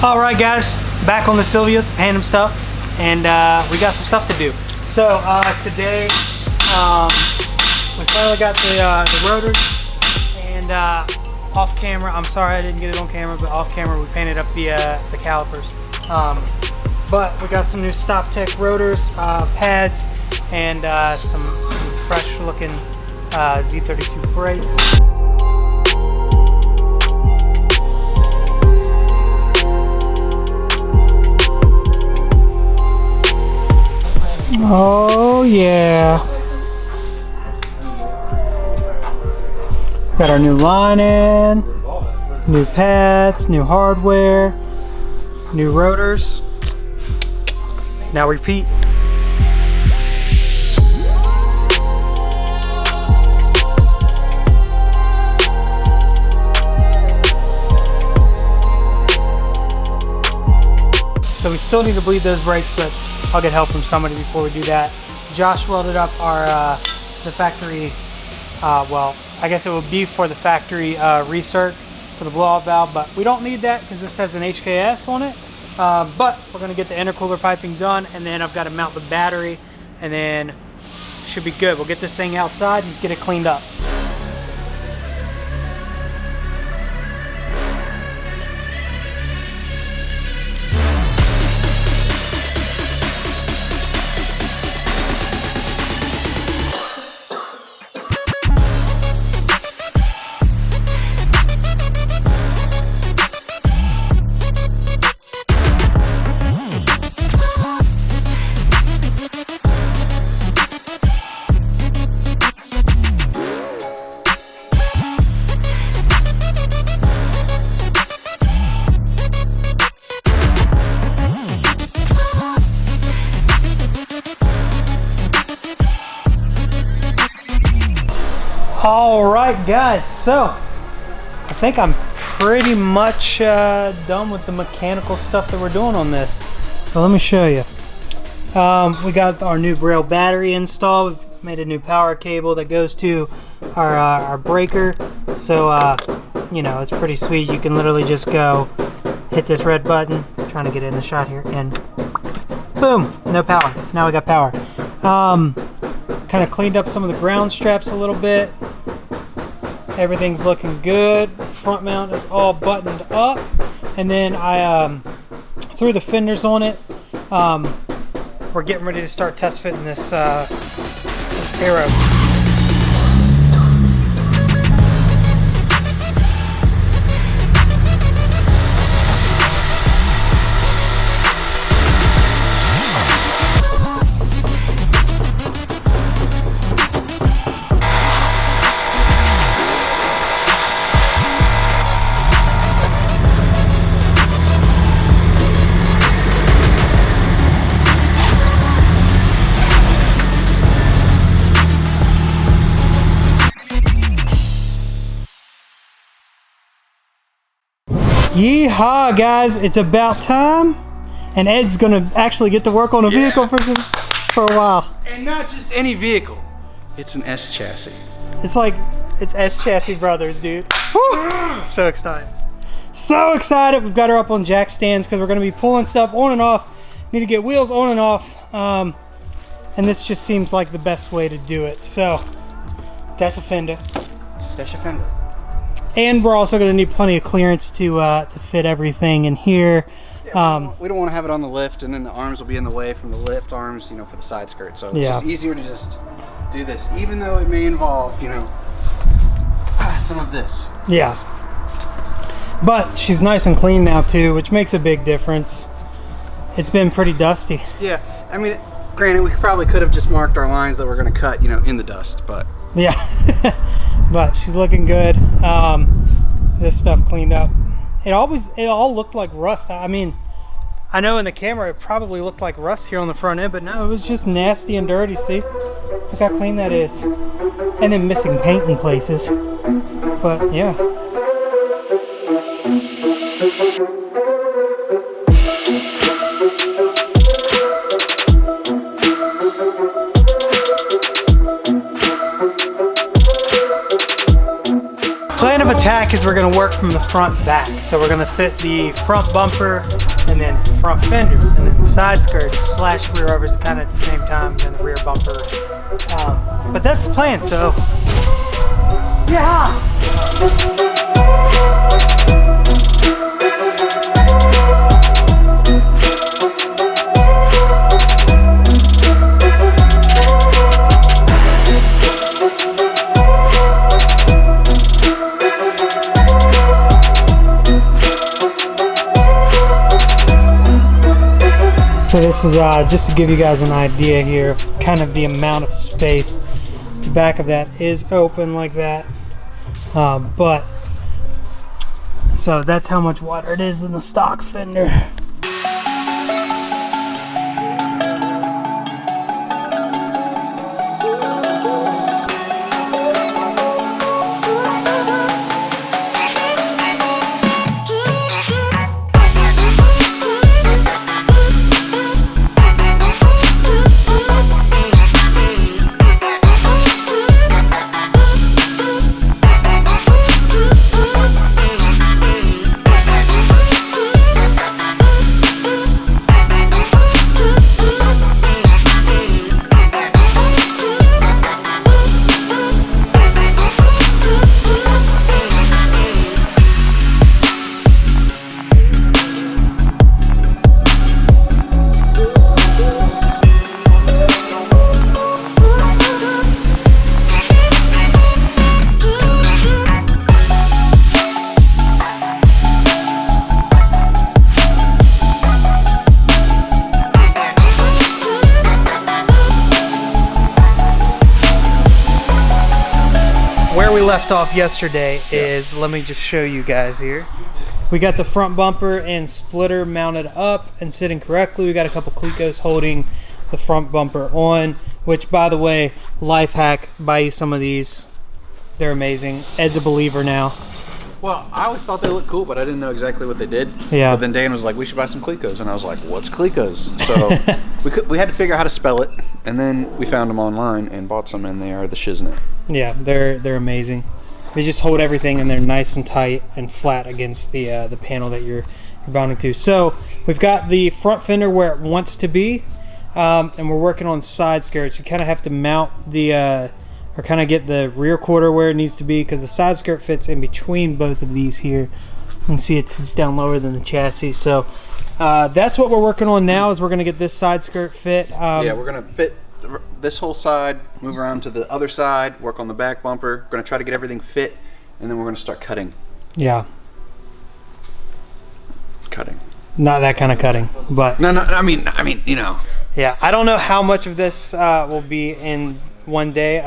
All right, guys, back on the Silvia Pandem stuff, and we got some stuff to do. So today we finally got the rotors, and off camera, I'm sorry I didn't get it on camera, but off camera we painted up the calipers. But we got some new Stop Tech rotors, pads, and some fresh looking Z32 brakes. Oh yeah. Got our new line in, new pads, new hardware, new rotors. Now repeat. So we still need to bleed those brakes, but I'll get help from somebody before we do that. Josh welded up our the factory, well, I guess it would be for the factory recirc for the blow-off valve, but we don't need that because this has an HKS on it. But we're gonna get the intercooler piping done, and then I've got to mount the battery, and then should be good. We'll get this thing outside and get it cleaned up. All right, guys, so I think I'm pretty much done with the mechanical stuff that we're doing on this. So let me show you. We got our new Braille battery installed. We've made a new power cable that goes to our breaker. So, you know, it's pretty sweet. You can literally just go hit this red button, trying to get it in the shot here, and boom, no power. Now we got power. Kind of cleaned up some of the ground straps a little bit. Everything's looking good. Front mount is all buttoned up, and then I threw the fenders on it. We're getting ready to start test fitting this this arrow. Yeehaw, guys, it's about time, and Ed's gonna actually get to work on a vehicle for a while. And not just any vehicle, it's an S chassis. It's like, it's S Chassis Brothers, dude. Woo! So excited. So excited. We've got her up on jack stands because we're gonna be pulling stuff on and off. Need to get wheels on and off, and this just seems like the best way to do it. So, that's a fender. That's a fender. And we're also going to need plenty of clearance to fit everything in here. Yeah, we don't want to have it on the lift, and then the arms will be in the way from the lift arms, you know, for the side skirt. So it's just easier to just do this, even though it may involve, you know, some of this. Yeah. But she's nice and clean now too, which makes a big difference. It's been pretty dusty. Yeah, I mean, granted, we probably could have just marked our lines that we're going to cut, you know, in the dust, but yeah. But she's looking good. This stuff cleaned up. It all looked like rust. I mean, I know in the camera it probably looked like rust here on the front end, but no, it was just nasty and dirty. See, look how clean that is. And then missing paint in places. But yeah. attack is we're gonna work from the front back. So we're gonna fit the front bumper and then front fender, and then the side skirts slash rear overs kind of at the same time, and then the rear bumper. But that's the plan, so. Yeah! So this is just to give you guys an idea here of kind of the amount of space. The back of that is open like that, but so that's how much wider it is than the stock fender. Left off yesterday is, let me just show you guys here. We got the front bumper and splitter mounted up and sitting correctly. We got a couple Clecos holding the front bumper on, which, by the way, life hack, buy you some of these. They're amazing. Ed's a believer now. Well, I always thought they looked cool, but I didn't know exactly what they did. Yeah. But then Dan was like, we should buy some Clecos. And I was like, what's Clecos? So we had to figure out how to spell it. And then we found them online and bought some, and they are the shiznit. Yeah, they're amazing. They just hold everything, and they're nice and tight and flat against the panel that you're mounting to. So we've got the front fender where it wants to be, and we're working on side skirts. You kind of have to mount the or kind of get the rear quarter where it needs to be, because the side skirt fits in between both of these here. You can see it sits down lower than the chassis. So that's what we're working on now, is we're going to get this side skirt fit. Yeah, we're going to fit this whole side, move around to the other side, work on the back bumper. We're going to try to get everything fit, and then we're going to start cutting. Yeah. Cutting. Not that kind of cutting, but no, I mean, you know. Yeah, I don't know how much of this will be in one day.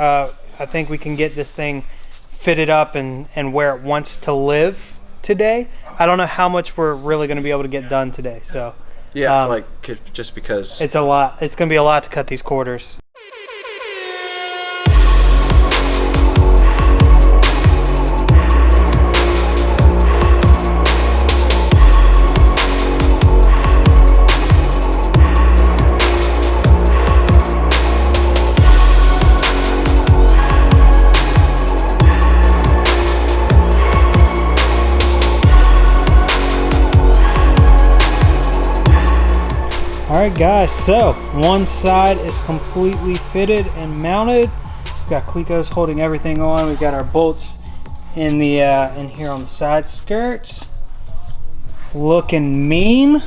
I think we can get this thing fitted up and where it wants to live today. I don't know how much we're really going to be able to get done today. So yeah, just because it's a lot. It's going to be a lot to cut these quarters. Alright guys, so one side is completely fitted and mounted. We've got Clecos holding everything on. We've got our bolts in the in here on the side skirts. Looking mean.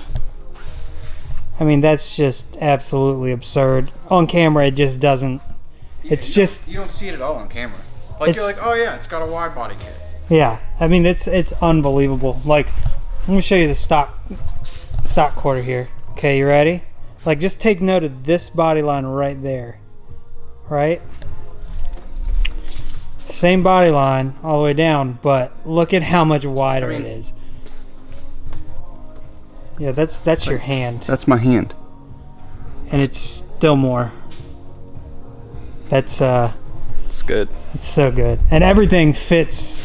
I mean, that's just absolutely absurd. On camera it just doesn't. It's just you don't see it at all on camera. Like you're like, oh yeah, it's got a wide body kit. Yeah, I mean it's unbelievable. Like, let me show you the stock quarter here. Okay, you ready? Like, just take note of this body line right there. Right? Same body line all the way down, but look at how much wider it is. Yeah, that's your hand. That's my hand. And it's still more. That's it's good. It's so good. And everything fits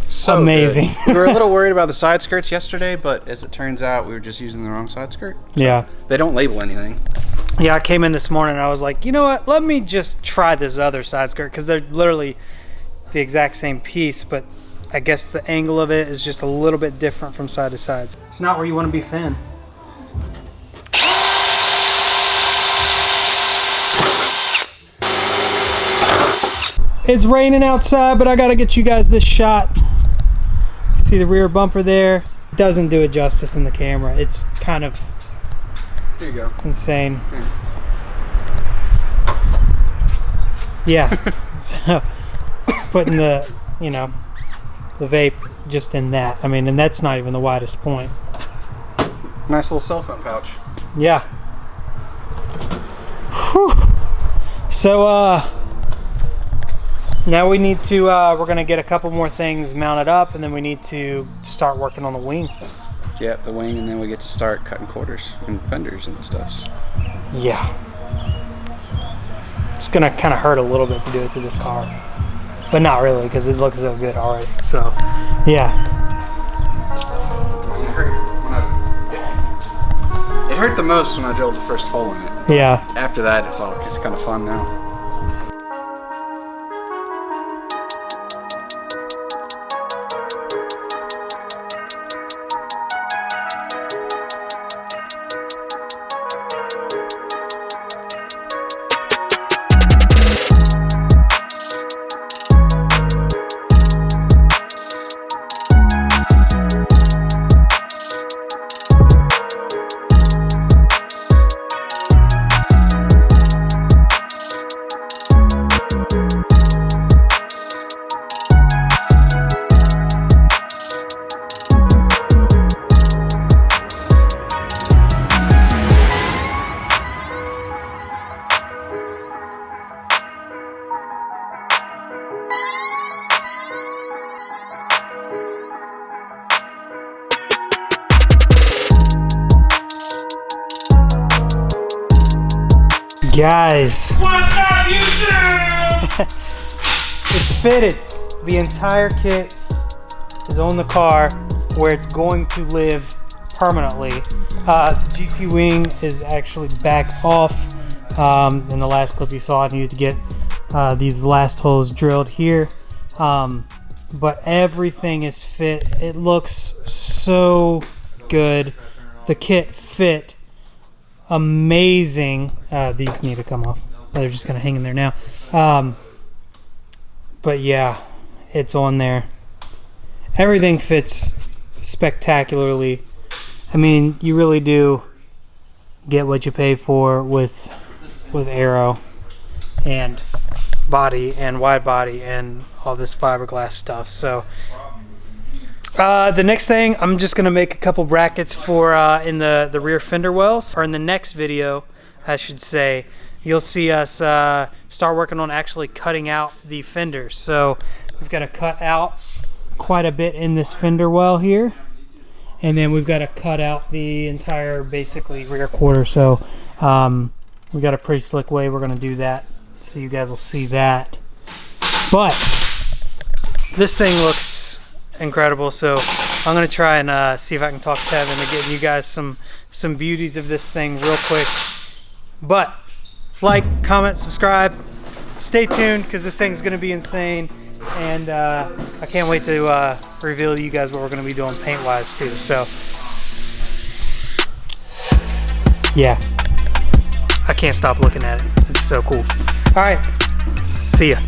so amazing. We were a little worried about the side skirts yesterday, but as it turns out, we were just using the wrong side skirt. So yeah. They don't label anything. Yeah, I came in this morning and I was like, you know what? Let me just try this other side skirt, because they're literally the exact same piece, but I guess the angle of it is just a little bit different from side to side. It's not where you want to be thin. It's raining outside, but I gotta get you guys this shot. See the rear bumper there? It doesn't do it justice in the camera. It's kind of there you go. Insane. Yeah. So putting the, you know, the vape just in that. I mean, and that's not even the widest point. Nice little cell phone pouch. Yeah. Whew. So now we need to, we're gonna get a couple more things mounted up, and then we need to start working on the wing. Yep, the wing, and then we get to start cutting quarters and fenders and stuff. Yeah. It's gonna kind of hurt a little bit to do it through this car, but not really, because it looks so good already. So, yeah. It hurt the most when I drilled the first hole in it. Yeah. After that, it's all just kind of fun now. Guys, what have you done? It's fitted. The entire kit is on the car where it's going to live permanently. The GT wing is actually back off. In the last clip you saw, I needed to get these last holes drilled here. But everything is fit. It looks so good. The kit fit amazing. These need to come off. They're just kind of hanging there now. But yeah, it's on there. Everything fits spectacularly. I mean, you really do get what you pay for with aero and body and wide body and all this fiberglass stuff. So the next thing, I'm just gonna make a couple brackets for in the rear fender wells, or in the next video I should say, you'll see us start working on actually cutting out the fenders. So we've got to cut out quite a bit in this fender well here, and then we've got to cut out the entire basically rear quarter. So we got a pretty slick way we're gonna do that, so you guys will see that. But this thing looks incredible, so I'm gonna try and see if I can talk Tev into getting you guys some beauties of this thing real quick. But like, comment, subscribe, stay tuned, because this thing's gonna be insane, and I can't wait to reveal to you guys what we're gonna be doing paint wise too. So yeah, I can't stop looking at it. It's so cool. All right, see ya.